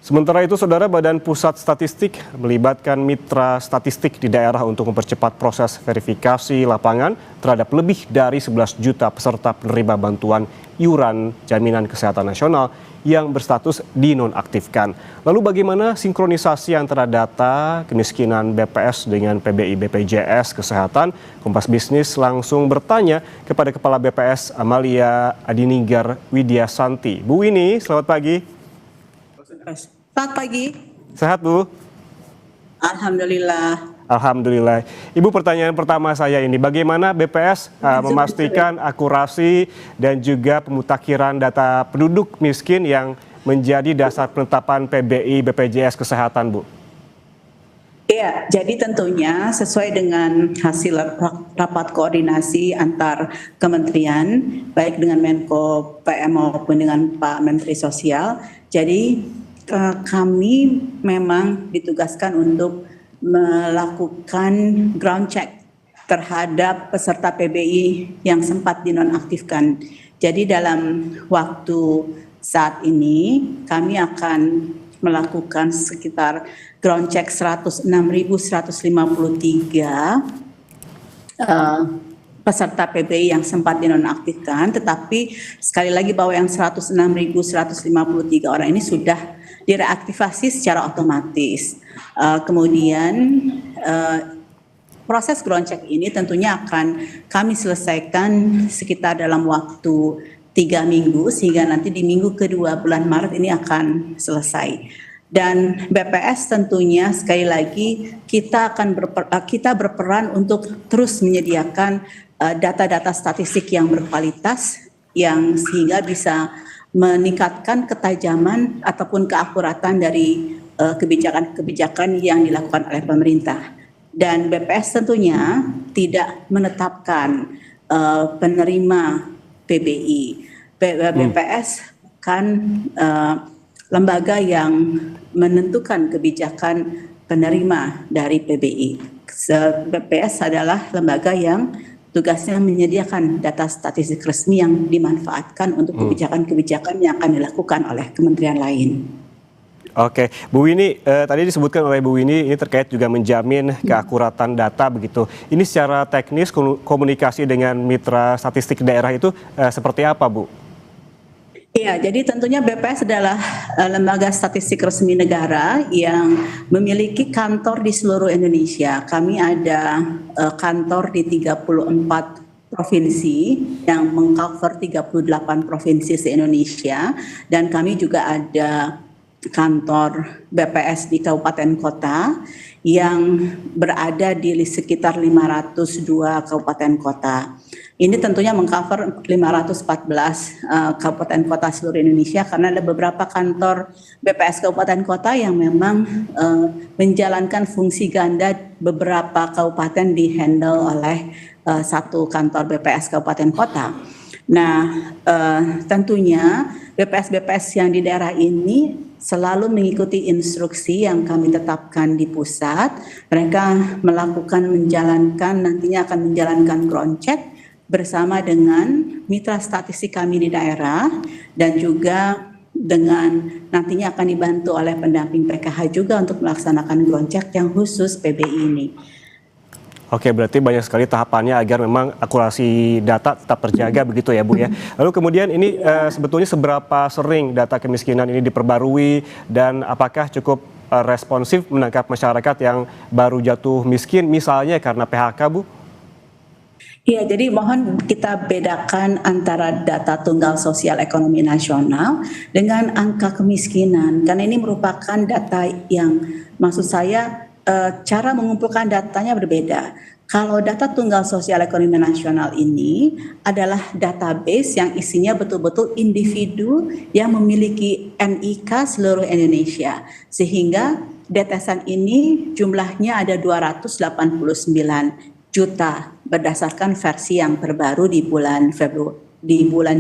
Sementara itu, Saudara, Badan Pusat Statistik melibatkan mitra statistik di daerah untuk mempercepat proses verifikasi lapangan terhadap lebih dari 11 juta peserta penerima bantuan iuran jaminan kesehatan nasional yang berstatus dinonaktifkan. Lalu bagaimana sinkronisasi antara data kemiskinan BPS dengan PBI BPJS Kesehatan? Kompas Bisnis langsung bertanya kepada Kepala BPS Amalia Adininggar Widyasanti. Bu Winnie, selamat pagi. Selamat pagi. Sehat, Bu? Alhamdulillah. Alhamdulillah. Ibu, pertanyaan pertama saya ini, bagaimana BPS memastikan akurasi dan juga pemutakhiran data penduduk miskin yang menjadi dasar penetapan PBI BPJS Kesehatan, Bu? Ya, jadi tentunya sesuai dengan hasil rapat koordinasi antar kementerian, baik dengan Menko PM maupun dengan Pak Menteri Sosial. Jadi kami memang ditugaskan untuk melakukan ground check terhadap peserta PBI yang sempat dinonaktifkan. Jadi dalam waktu saat ini kami akan melakukan sekitar ground check 106.153 peserta PBI yang sempat dinonaktifkan, tetapi sekali lagi bahwa yang 106.153 orang ini sudah direaktivasi secara otomatis. Kemudian proses ground check ini tentunya akan kami selesaikan sekitar dalam waktu 3 minggu, sehingga nanti di minggu kedua bulan Maret ini akan selesai. Dan BPS tentunya sekali lagi kita berperan untuk terus menyediakan data-data statistik yang berkualitas yang sehingga bisa meningkatkan ketajaman ataupun keakuratan dari kebijakan-kebijakan yang dilakukan oleh pemerintah. Dan BPS tentunya tidak menetapkan penerima PBI. BPS kan lembaga yang menentukan kebijakan penerima dari PBI. BPS adalah lembaga yang tugasnya menyediakan data statistik resmi yang dimanfaatkan untuk kebijakan-kebijakan yang akan dilakukan oleh kementerian lain. Oke, Bu Winnie, tadi disebutkan oleh Bu Winnie ini terkait juga menjamin keakuratan data begitu. Ini secara teknis komunikasi dengan mitra statistik daerah itu seperti apa, Bu? Iya, jadi tentunya BPS adalah lembaga statistik resmi negara yang memiliki kantor di seluruh Indonesia. Kami ada kantor di 34 provinsi yang mengcover 38 provinsi se-Indonesia, dan kami juga ada kantor BPS di kabupaten kota yang berada di sekitar 502 kabupaten kota. Ini tentunya mengcover 514 kabupaten kota seluruh Indonesia, karena ada beberapa kantor BPS kabupaten kota yang memang menjalankan fungsi ganda. Beberapa kabupaten dihandle oleh satu kantor BPS kabupaten kota. Nah, tentunya BPS-BPS yang di daerah ini selalu mengikuti instruksi yang kami tetapkan di pusat. Mereka nantinya akan menjalankan ground check bersama dengan mitra statistik kami di daerah, dan juga dengan nantinya akan dibantu oleh pendamping PKH juga untuk melaksanakan ground check yang khusus PBI ini. Oke, berarti banyak sekali tahapannya agar memang akurasi data tetap terjaga begitu ya, Bu ya. Lalu kemudian ini sebetulnya seberapa sering data kemiskinan ini diperbarui dan apakah cukup responsif menangkap masyarakat yang baru jatuh miskin misalnya karena PHK, Bu? Iya, jadi mohon kita bedakan antara data tunggal sosial ekonomi nasional dengan angka kemiskinan, karena ini merupakan data yang, maksud saya, cara mengumpulkan datanya berbeda. Kalau data tunggal sosial ekonomi nasional ini adalah database yang isinya betul-betul individu yang memiliki NIK seluruh Indonesia, sehingga detesan ini jumlahnya ada 289 juta berdasarkan versi yang terbaru di bulan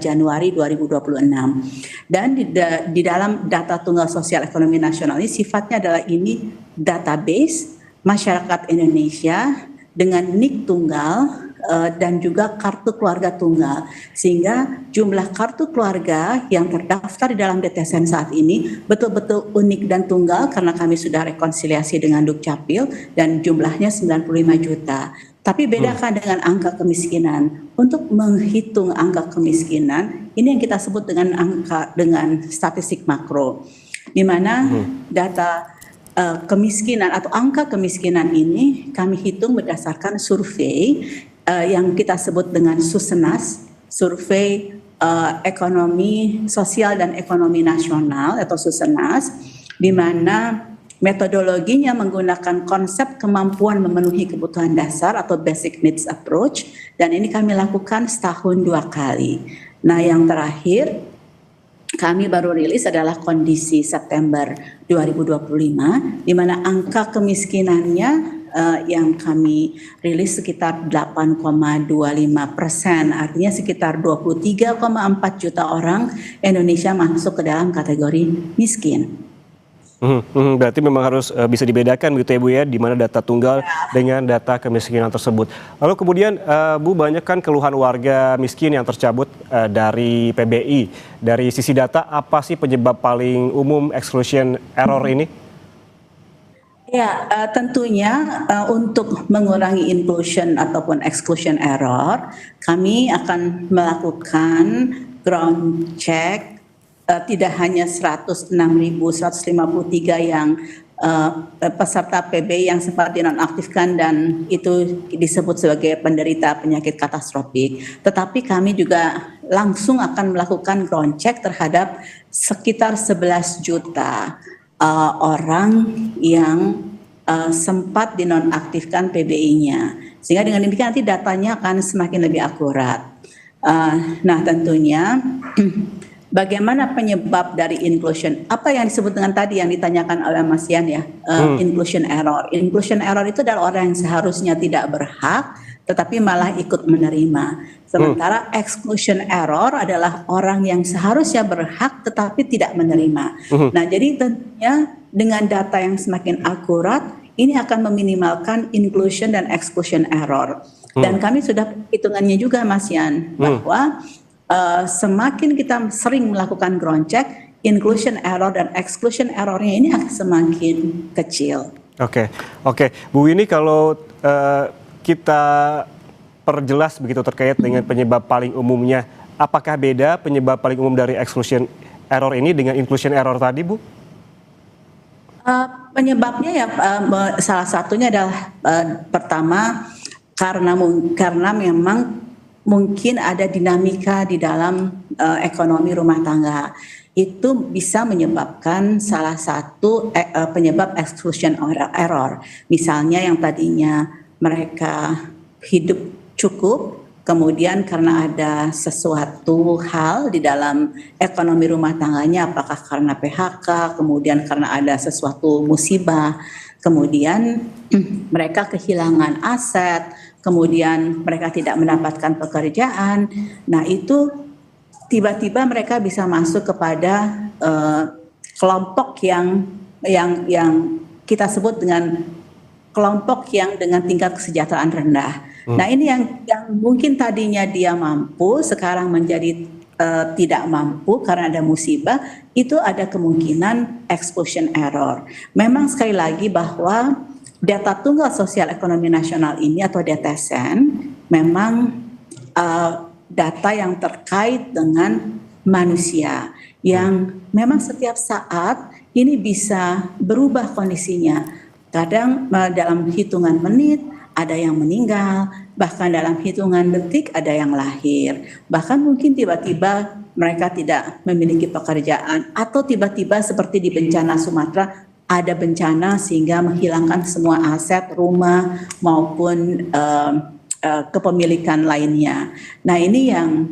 Januari 2026. Dan di dalam data tunggal sosial ekonomi nasional ini sifatnya adalah ini database masyarakat Indonesia dengan NIK tunggal dan juga kartu keluarga tunggal. Sehingga jumlah kartu keluarga yang terdaftar di dalam DTSN saat ini betul-betul unik dan tunggal karena kami sudah rekonsiliasi dengan Dukcapil dan jumlahnya 95 juta. Tapi bedakan dengan angka kemiskinan. Untuk menghitung angka kemiskinan, ini yang kita sebut dengan statistik makro, di mana data kemiskinan atau angka kemiskinan ini kami hitung berdasarkan survei yang kita sebut dengan Susenas, survei ekonomi sosial dan ekonomi nasional atau Susenas, di mana metodologinya menggunakan konsep kemampuan memenuhi kebutuhan dasar atau basic needs approach, dan ini kami lakukan setahun 2 kali. Nah, yang terakhir kami baru rilis adalah kondisi September 2025, di mana angka kemiskinannya yang kami rilis sekitar 8,25%, artinya sekitar 23,4 juta orang Indonesia masuk ke dalam kategori miskin. Berarti memang harus bisa dibedakan begitu ya Bu ya, di mana data tunggal dengan data kemiskinan tersebut. Lalu kemudian Bu, banyak kan keluhan warga miskin yang tercabut dari PBI. Dari sisi data, apa sih penyebab paling umum exclusion error ini? Ya, tentunya untuk mengurangi inclusion ataupun exclusion error, kami akan melakukan ground check tidak hanya 106.153 yang peserta PBI yang sempat dinonaktifkan dan itu disebut sebagai penderita penyakit katastrofik, tetapi kami juga langsung akan melakukan ground check terhadap sekitar 11 juta orang yang sempat dinonaktifkan PBI-nya, sehingga dengan demikian nanti datanya akan semakin lebih akurat. Nah, tentunya bagaimana penyebab dari inclusion? Apa yang disebut dengan tadi yang ditanyakan oleh Mas Yan ya, inclusion error. Inclusion error itu adalah orang yang seharusnya tidak berhak, tetapi malah ikut menerima. Sementara exclusion error adalah orang yang seharusnya berhak, tetapi tidak menerima. Nah, jadi tentunya dengan data yang semakin akurat, ini akan meminimalkan inclusion dan exclusion error. Dan kami sudah hitungannya juga Mas Yan, bahwa semakin kita sering melakukan ground check, inclusion error dan exclusion errornya ini akan semakin kecil. Oke. Bu, ini kalau kita perjelas begitu terkait dengan penyebab paling umumnya, apakah beda penyebab paling umum dari exclusion error ini dengan inclusion error tadi, Bu? Penyebabnya ya salah satunya adalah pertama karena memang mungkin ada dinamika di dalam ekonomi rumah tangga. Itu bisa menyebabkan salah satu penyebab exclusion error. Misalnya yang tadinya mereka hidup cukup, kemudian karena ada sesuatu hal di dalam ekonomi rumah tangganya, apakah karena PHK, kemudian karena ada sesuatu musibah, kemudian mereka kehilangan aset, kemudian mereka tidak mendapatkan pekerjaan. Nah, itu tiba-tiba mereka bisa masuk kepada kelompok yang kita sebut dengan kelompok yang dengan tingkat kesejahteraan rendah. Nah, ini yang mungkin tadinya dia mampu, sekarang menjadi tidak mampu karena ada musibah, itu ada kemungkinan exclusion error. Memang sekali lagi bahwa data tunggal sosial ekonomi nasional ini atau DTSN memang data yang terkait dengan manusia yang memang setiap saat ini bisa berubah kondisinya. Kadang dalam hitungan menit ada yang meninggal, bahkan dalam hitungan detik ada yang lahir. Bahkan mungkin tiba-tiba mereka tidak memiliki pekerjaan atau tiba-tiba seperti di bencana Sumatera ada bencana sehingga menghilangkan semua aset rumah maupun kepemilikan lainnya. Nah, ini yang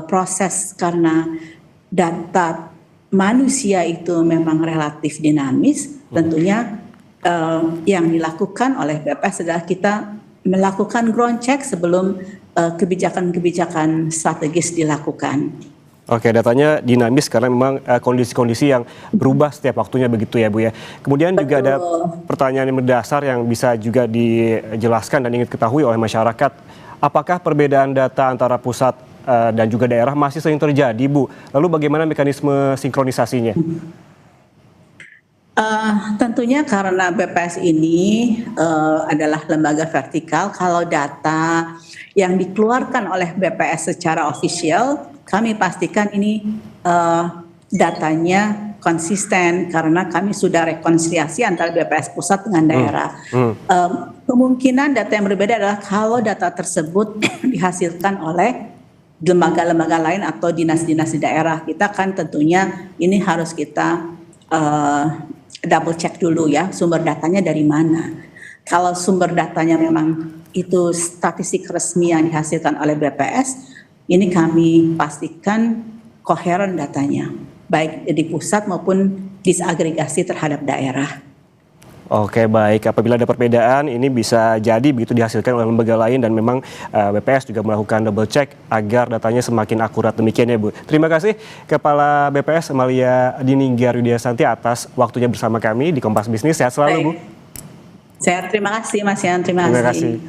proses karena data manusia itu memang relatif dinamis, tentunya yang dilakukan oleh BPS adalah kita melakukan ground check sebelum kebijakan-kebijakan strategis dilakukan. Oke, datanya dinamis karena memang kondisi-kondisi yang berubah setiap waktunya begitu ya Bu ya. Kemudian juga ada pertanyaan yang mendasar yang bisa juga dijelaskan dan ingin diketahui oleh masyarakat. Apakah perbedaan data antara pusat dan juga daerah masih sering terjadi, Bu? Lalu bagaimana mekanisme sinkronisasinya? Tentunya karena BPS ini adalah lembaga vertikal, kalau data yang dikeluarkan oleh BPS secara official, kami pastikan ini datanya konsisten karena kami sudah rekonsiliasi antara BPS pusat dengan daerah. Kemungkinan data yang berbeda adalah kalau data tersebut dihasilkan oleh lembaga-lembaga lain atau dinas-dinas di daerah. Kita kan tentunya ini harus kita double check dulu ya, sumber datanya dari mana. Kalau sumber datanya memang itu statistik resmi yang dihasilkan oleh BPS, ini kami pastikan koheren datanya, baik di pusat maupun disagregasi terhadap daerah. Oke, baik. Apabila ada perbedaan, ini bisa jadi begitu dihasilkan oleh lembaga lain dan memang BPS juga melakukan double check agar datanya semakin akurat. Demikian ya, Bu. Terima kasih Kepala BPS Amalia Dininggar Widiasanti atas waktunya bersama kami di Kompas Bisnis. Sehat selalu, Bu. Sehat, terima kasih Mas Yan, terima kasih.